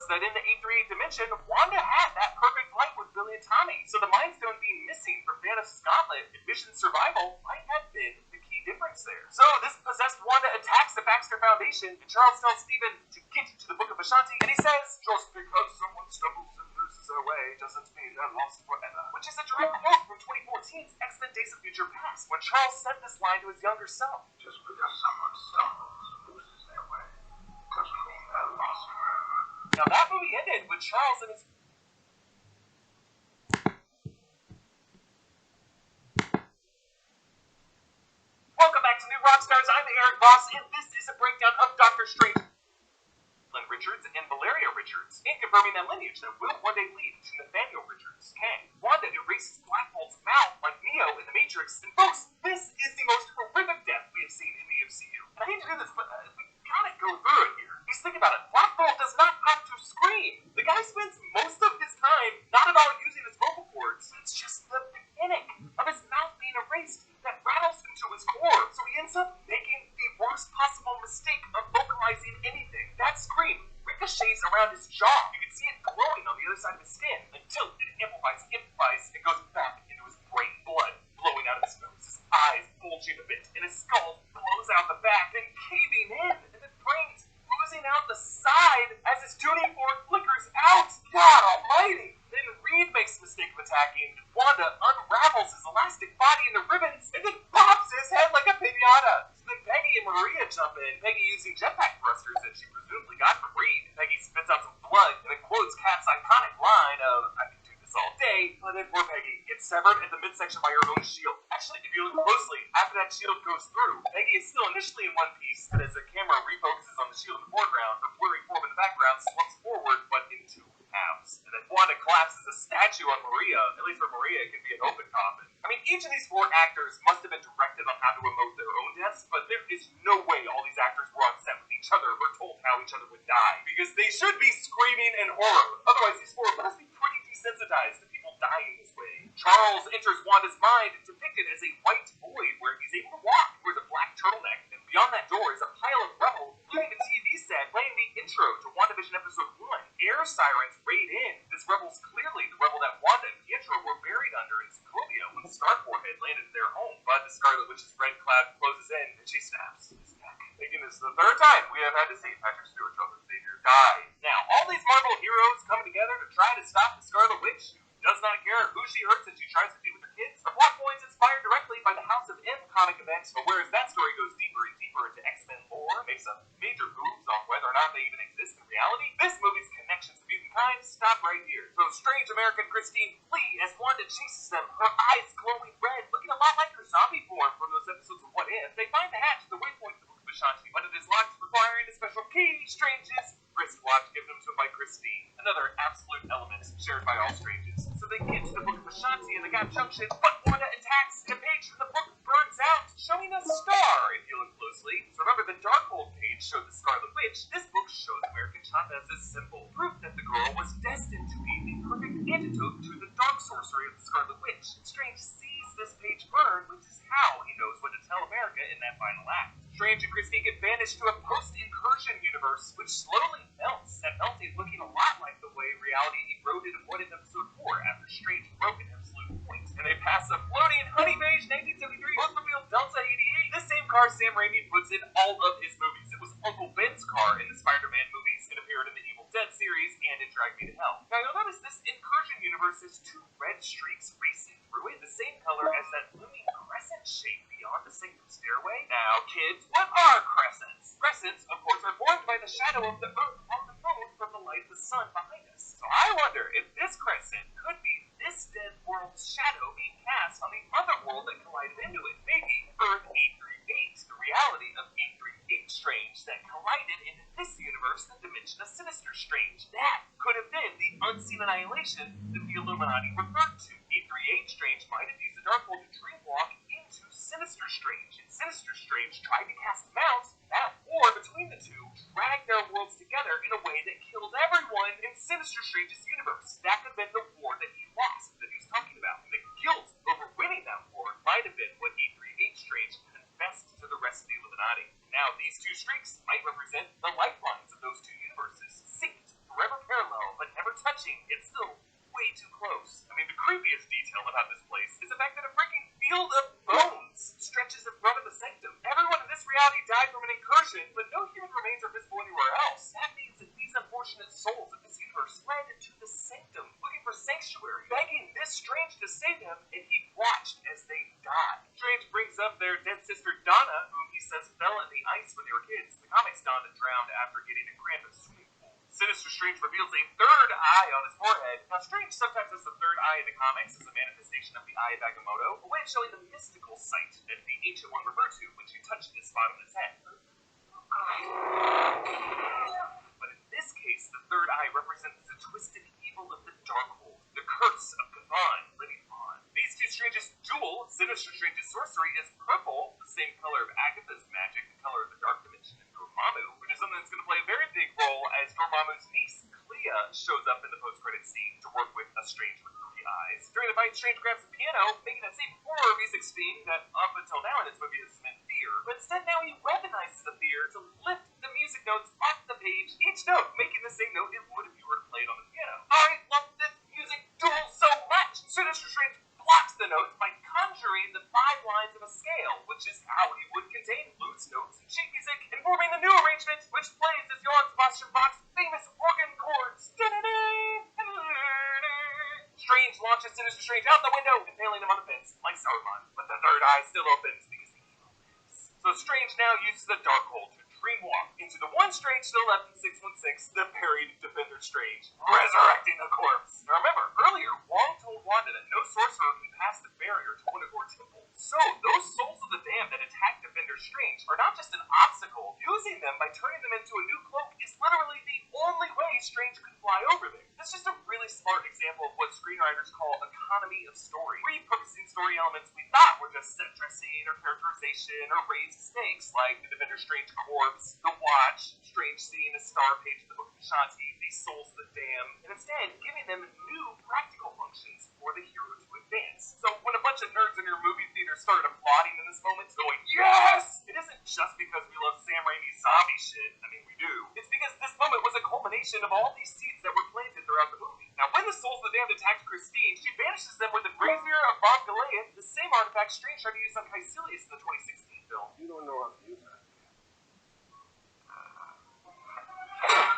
that in the 838 dimension, Wanda had that perfect light with Billy and Tommy, so the Mind Stone being missing from Thanos' gauntlet and Vision's survival might have been the key difference there. So this possessed Wanda attacks the Baxter Foundation, and Charles tells Stephen to get to the Book of Ashanti, and he says, "Just because someone stumbles and loses their way doesn't mean they're lost forever," which is a direct quote from 2014's X-Men Days of Future Past, when Charles said this line to his younger self. Just because someone stumbles and loses their way doesn't mean they're lost forever. Now that movie ended with Charles and his... Welcome back to New Rockstars. I'm Eric Voss, and this is a breakdown of Doctor Strange, Lynn Richards, and Valeria Richards, and confirming that lineage that will one day lead to Nathaniel Richards. Kang. Wanda erases Black Bolt's mouth like Neo in The Matrix, and folks, this is the most horrific death we have seen in the MCU. And I hate to do this, but we gotta go through it here. Just think about it. Black Bolt does not have to scream. The guy spends most of his time not at all using his vocal cords. It's just the panic of his mouth being erased that rattles him to his core. So he ends up making the worst possible mistake of vocalizing anything. That scream ricochets around his jaw. You can see it glowing on the other side of his skin until it amplifies, and goes back into his brain. Blood blowing out of his nose, his eyes bulging a bit, and his skull blows out the back, then caving in, and the brains oozing out the side as his tuning fork flickers out. God almighty! Then Reed makes the mistake of attacking. Wanda unravels his elastic body into ribbons and then pops his head like a pinata. So then Peggy and Maria jump in, Peggy using jetpack thrusters that she presumably got from Reed. Peggy spits out some blood and then quotes Cap's iconic line of, "I can do this all day," but then poor Peggy gets severed at the midsection by her own shield. Actually, if you look closely, after that shield goes through, Peggy is still initially in one piece, and as the camera refocuses on the shield in the foreground, her blurry form in the background slumps forward, but into halves. And then Wanda collapses a statue on Maria. At least for Maria, it can be an open coffin. I mean, each of these 4 actors must have been directed on how to emote their own deaths, but there is no way all these actors were on set with each other or told how each other would die, because they should be screaming in horror. Otherwise, these 4 must be pretty desensitized to people dying this way. Charles enters Wanda's mind, depicted as a white void where he's able to walk. He wears a black turtleneck, and beyond that door is a pile of rubble, including a TV set playing the intro to WandaVision Episode 1. Air sirens raid in. This rebel's clearly the rebel that Wanda and Pietro were buried under in Sokovia when Starport had landed in their home. But the Scarlet Witch's red cloud closes in, and she snaps his neck. Thinking this is the 3rd time we have had to see Patrick Stewart, Children's Savior, die. Now, all these Marvel heroes coming together to try to stop the Scarlet Witch, who does not care who she hurts as she tries to be with her kids. The plot points inspired directly by the House of M comic event, but whereas that story goes deeper and deeper into X-Men lore, makes some major moves on whether or not they even exist in reality, this movie's connections to mutant kind stop right here. So Strange American Christine flee as Wanda chases them, her eyes glowing red, looking a lot like her zombie form from those episodes of What If. They find the hatch to the waypoint of the Book of Ashanti, but it is locked, requiring a special key. Strange's wristwatch given to him by Christine. Another absolute element shared by all Stranges. So they get to the Book of Ashanti in the Gap Junction, but Wanda attacks, and a page from the book burns out, showing a star if you look closely. So remember, the Darkhold page showed the Scarlet Witch. This book shows American Chanda as a symbol, proof that the girl was destined to be the perfect antidote to the dark sorcery of the Scarlet Witch. Strange sees this page burn, which is how he knows what to tell America in that final act. Strange and Christine get vanished to a post-incursion universe, which slowly melts, and melting looking a lot like the way reality eroded in What If Episode 4 after Strange broke an absolute point. And they pass a floating honey beige 1973 Oldsmobile Delta 88, the same car Sam Raimi puts in all of his movies. It was Uncle Ben's car in the Spider-Man movies. It appeared in the Evil Dead series and in Drag Me to Hell. Now you'll notice this incursion universe has 2 red streaks racing through it, the same color as that looming crescent shape beyond the Sanctum stairway. Now kids, what are crescents? Crescents, of course, are formed by the shadow of the Earth on the moon from the light of the sun behind us. So I wonder if this crescent could be this dead world's shadow being cast on the other world that collided into it. Maybe Earth 838, the reality of 838 Strange that collided into this universe, the dimension of Sinister Strange. That could have been the unseen annihilation that the Illuminati referred to. 838 Strange might have used the Darkhold to dreamwalk into Sinister Strange, and Sinister Strange tried to cast him out. That war between the two dragged their worlds together in a way that killed everyone in Sinister Strange's universe. That could have been the war that he lost, that he was talking about. And the guilt over winning that war might have been what 838 Strange confessed to the rest of the Illuminati. Now, these 2 streaks might represent the lifelines of those 2 universes, synced, forever parallel. touching, yet still way too close. I mean, the creepiest detail about this place is the fact that a freaking field of bones stretches in front of the sanctum. Everyone in this reality died from an incursion, but no human remains are visible anywhere else. That means that these unfortunate souls of this universe fled to the sanctum, looking for sanctuary, begging this Strange to save them, and he watched as they died. Strange brings up their dead sister Donna, whom he says fell in the ice when they were kids. The comics, Donna drowned after getting a cramp in a swimming pool. Sinister Strange reveals a third eye on his forehead. Now, Strange sometimes has the third eye in the comics as a manifestation of the Eye of Agamotto, a way of showing the mystical sight that the Ancient One referred to when she touched his spot on his head. But in this case, the third eye represents the twisted evil of the Darkhold, the curse of Cthon living on. These two Stranges duel. Sinister Strange's sorcery is purple, the same color of Agatha's magic, the color of the Dark Dimension in Dormammu, which is something that's going to play a very big role as Dormammu's niece, Clea, shows up in the post-credits scene to work with a Strange with 3 eyes. During the fight, Strange grabs the piano, making that same horror music theme that up until now in this movie has meant fear, but instead now he weaponizes the fear to lift the music notes off the page, each note making the same note it would if you were to play it on the piano. I love this music duel so much! Sinister Strange blocks the notes by conjuring the 5 lines of a scale, which is how he would contain loose notes and sheet music, and forming the new arrangement, which plays as Johann Sebastian Bach's famous organ chords. Strange launches Sinister Strange out the window, impaling him on the fence like Sauron, but the third eye still opens because the evil lives. So Strange now uses the Darkhold to dreamwalk into the one Strange still left in 616, the buried Defender Strange, resurrecting the corpse. Now remember, earlier, Wong told Wanda that no sorcerer can pass the barrier to Wundagore Temple. So those souls of the damned that attack Defender Strange are not just an obstacle. Using them by turning them into a new cloak is literally the only way Strange could fly over there. That's just a really smart example of what screenwriters call economy of story, repurposing story elements we thought were just set dressing or characterization or raised stakes, like the Defender Strange corpse, the Watch, Strange seeing a star page in the Book of Ashanti, these souls of the damned, and instead giving them new practical functions for the hero to advance. So when a bunch of nerds in your movie theater started applauding in this moment, going, yes! It isn't just because we love Sam Raimi's zombie shit. I mean, we do. It's because this moment was a culmination of all these seeds that were planted throughout the movie. Now, when the souls of the damned attacked Christine, she banishes them with the brazier of Von Galeon, the same artifact Strange tried to use on Caecilius in the 2016 film. You don't know how to use that.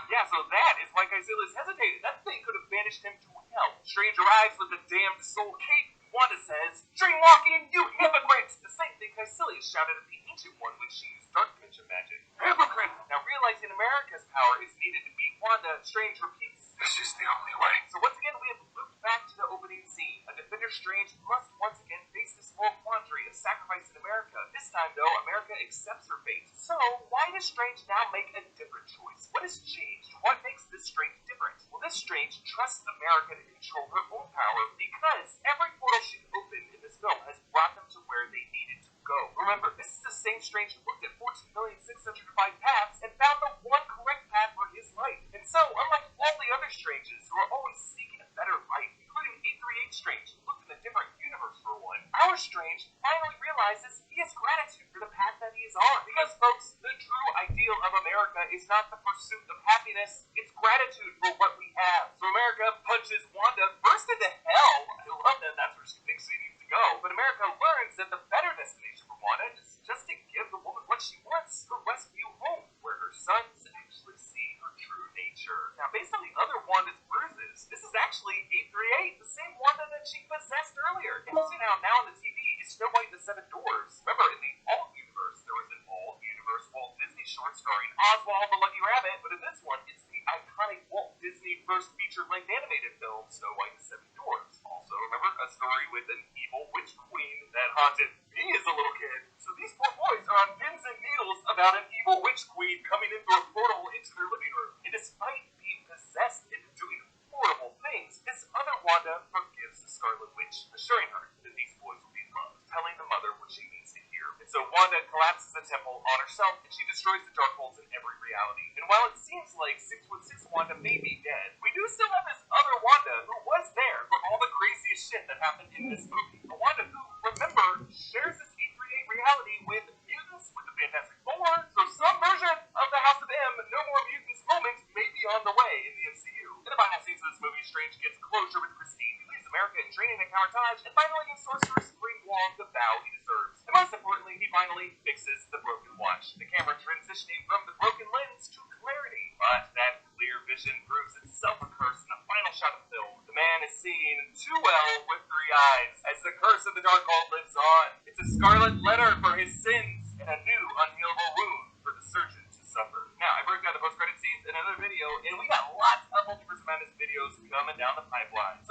Yeah, so that is why Caecilius hesitated. That thing could have banished him to hell. Strange arrives with the damned soul cape. Wanda says, "Dreamwalking, you hypocrites!" The same thing Caecilius shouted at the Ancient One when she used Dark Dimension magic. Hypocrite! Now, realizing America's power is needed to beat Wanda, Strange repeats, This is the only way. so once again, we have looped back to the opening scene. A Defender Strange must once again face this moral quandary of sacrifice in America. This time, though, America accepts her fate. So, why does Strange now make a different choice? What has changed? What makes this Strange different? Well, this Strange trusts America to control her own power because every portal she opened in this film has brought them to where they needed to go. Remember, this is the same Strange who looked at 14,605 paths and found the one correct path for his life. And so, unlike all the other Stranges who are always seeking a better life, including 838 Strange, who looked in a different universe for one, our Strange finally realizes he has gratitude for the path that he is on. Because, folks, the true ideal of America is not the pursuit of happiness, it's gratitude for what we have. So America punches Wanda first into hell. I love that that's where she thinks she needs to go. But America learns that the better destination for Wanda is just to give the woman what she wants, her Westview home, where her sons actually see her true nature. Now, based on the other Wanda's bruises, this is actually 838, the same Wanda that she possessed earlier. And you see now on the TV is Snow White and the Seven Dwarfs. Remember, in the Alt Universe, there was an Alt Universe Walt Disney short starring Oswald the Lucky Rabbit, but in this one, it's the iconic Walt Disney first feature-length animated film, Snow White and the Seven Dwarfs. Also, remember, a story with an evil witch queen that haunted me as a little kid. So these poor boys are on pins and needles about an evil witch queen coming in through a portal into their living room. And despite being possessed and doing horrible things, this other Wanda forgives the Scarlet Witch, assuring her that these boys will be loved, telling the mother what she needs to hear. And so Wanda collapses the temple on herself, and she destroys the Darkholds in every reality. And while it seems like 616 Wanda may be dead, we do still have this other Wanda who was there for all the craziest shit that happened in this movie. A Wanda who, remember, shares this 838 reality with mutants, with the Fantastic Four, so some version of the House of M, No More Mutants moment may be on the way in the MCU. In the behind the scenes of this movie, Strange gets closure with Christine, who leaves America in training at Camartage, and finally gives Sorcerer Supreme Wong the bow he deserves. And most importantly, he finally fixes the broken watch, the camera transitioning from the broken lens to clarity. But that clear vision proves itself a curse in the final shot of the film. The man is seeing too well with 3 eyes, as the curse of the Darkhold lives on. It's a scarlet letter for his sins, and a new unhealable wound for the surgeon to suffer. Now, I broke down the post-credit scenes in another video, and we got lots of Multiverse Madness videos coming down the pipeline.